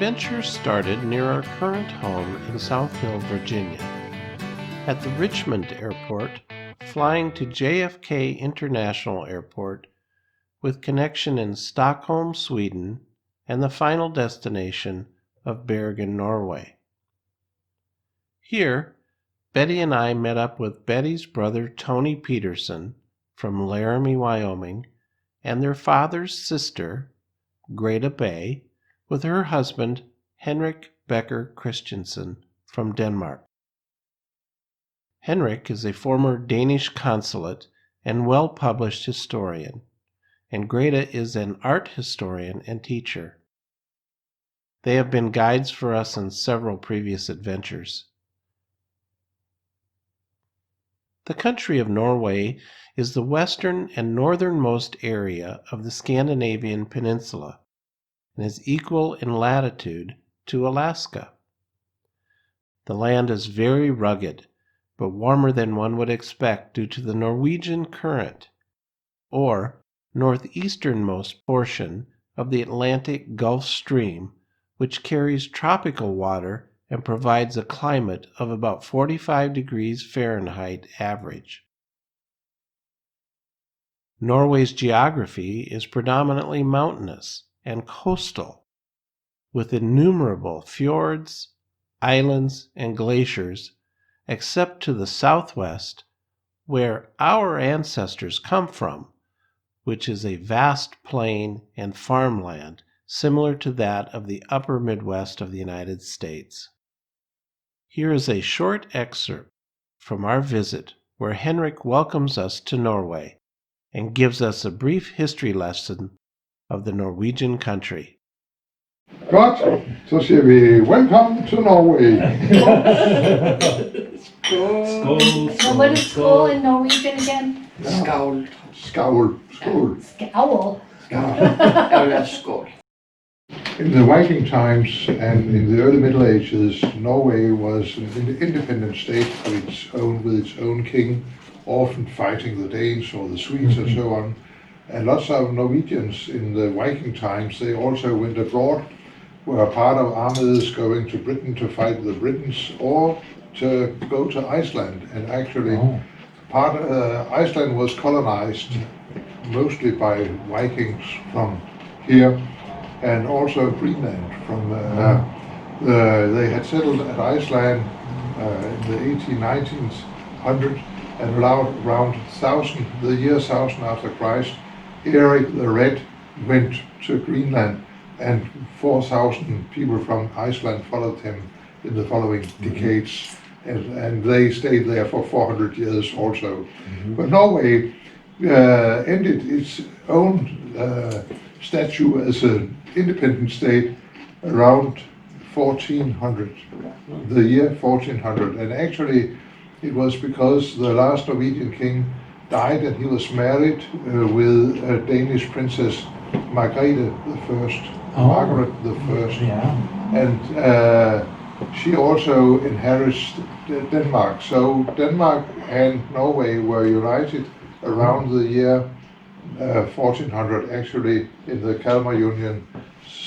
adventure started near our current home in South Hill, Virginia. At the Richmond Airport, flying to JFK International Airport with connection in Stockholm, Sweden, and the final destination of Bergen, Norway. Here, Betty and I met up with Betty's brother Tony Peterson from Laramie, Wyoming, and their father's sister, Greta Bay, with her husband Henrik Becker Christensen from Denmark. Henrik is a former Danish consulate and well-published historian, and Greta is an art historian and teacher. They have been guides for us in several previous adventures. The country of Norway is the western and northernmost area of the Scandinavian peninsula and is equal in latitude to Alaska. The land is very rugged, but warmer than one would expect due to the Norwegian current, or northeasternmost portion of the Atlantic Gulf Stream, which carries tropical water and provides a climate of about 45 degrees Fahrenheit average. Norway's geography is predominantly mountainous and coastal, with innumerable fjords, islands, and glaciers, except to the southwest, where our ancestors come from, which is a vast plain and farmland similar to that of the upper Midwest of the United States. Here is a short excerpt from our visit where Henrik welcomes us to Norway and gives us a brief history lesson of the Norwegian country. Godt, så siger vi welcome to Norway. Skål. So what is skål in Norwegian again? Skål. Skål. Skål. Scowl. Skål. In the Viking times and in the early Middle Ages, Norway was an independent state of its own, with its own king, often fighting the Danes or the Swedes and so on. And lots of Norwegians in the Viking times, they also went abroad, were part of armies going to Britain to fight the Britons or to go to Iceland. And actually, Iceland was colonized mostly by Vikings from here, and also Greenland. They had settled at Iceland in the 1800s, and around the year 1000 after Christ, Eric the Red went to Greenland, and 4,000 people from Iceland followed him in the following decades, and they stayed there for 400 years also. But Norway ended its own statue as an independent state around 1400, the year 1400, and actually it was because the last Norwegian king died and he was married with a Danish princess, Margrethe Margaret the First, and she also inherits Denmark. So Denmark and Norway were united around the year 1400, actually in the Kalmar Union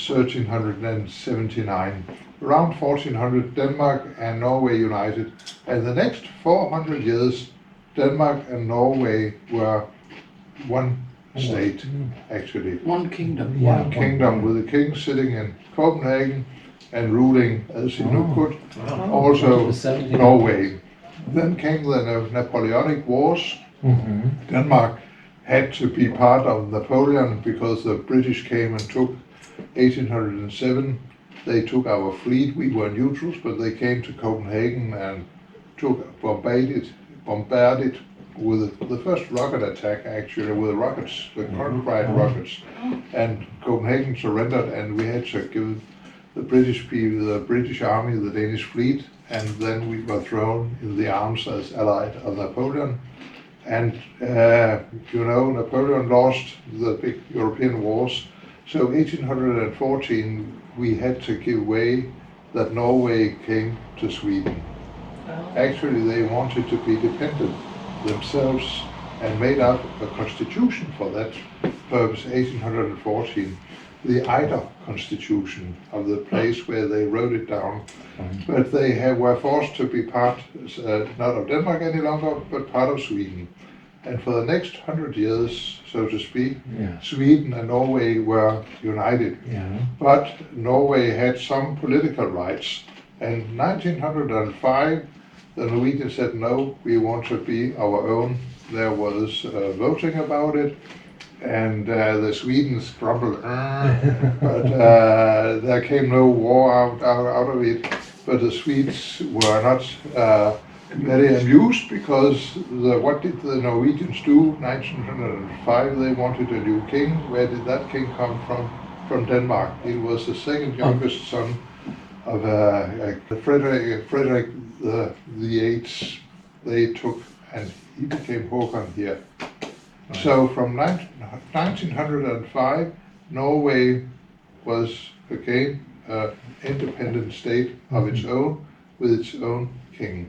1379. Around 1400, Denmark and Norway united, and the next 400 years, Denmark and Norway were one state, actually. One kingdom. One kingdom, with the king sitting in Copenhagen and ruling as he could, also Norway. Then came the Napoleonic Wars. Denmark had to be part of Napoleon because the British came and took 1807. They took our fleet. We were neutrals, but they came to Copenhagen and bombarded with the first rocket attack, actually, with rockets, the Conrad rockets. And Copenhagen surrendered, and we had to give the British people, the British army, the Danish fleet, and then we were thrown in the arms as allied of Napoleon. And Napoleon lost the big European wars. So 1814, we had to give way that Norway came to Sweden. Actually, they wanted to be dependent themselves and made up a constitution for that purpose, 1814. the Eider constitution of the place where they wrote it down. Fine. But they were forced to be part, not of Denmark any longer, but part of Sweden. And for the next 100 years, so to speak, Yeah. Sweden and Norway were united. Yeah. But Norway had some political rights. And 1905, the Norwegians said, no, we want to be our own. There was voting about it, and the Swedes grumbled, but there came no war out of it. But the Swedes were not very amused because what did the Norwegians do? 1905, they wanted a new king. Where did that king come from? From Denmark. It was the second youngest son of Frederick the Eighth. They took, and he became Håkon here. So from 1905, Norway became an independent state of its own, with its own king.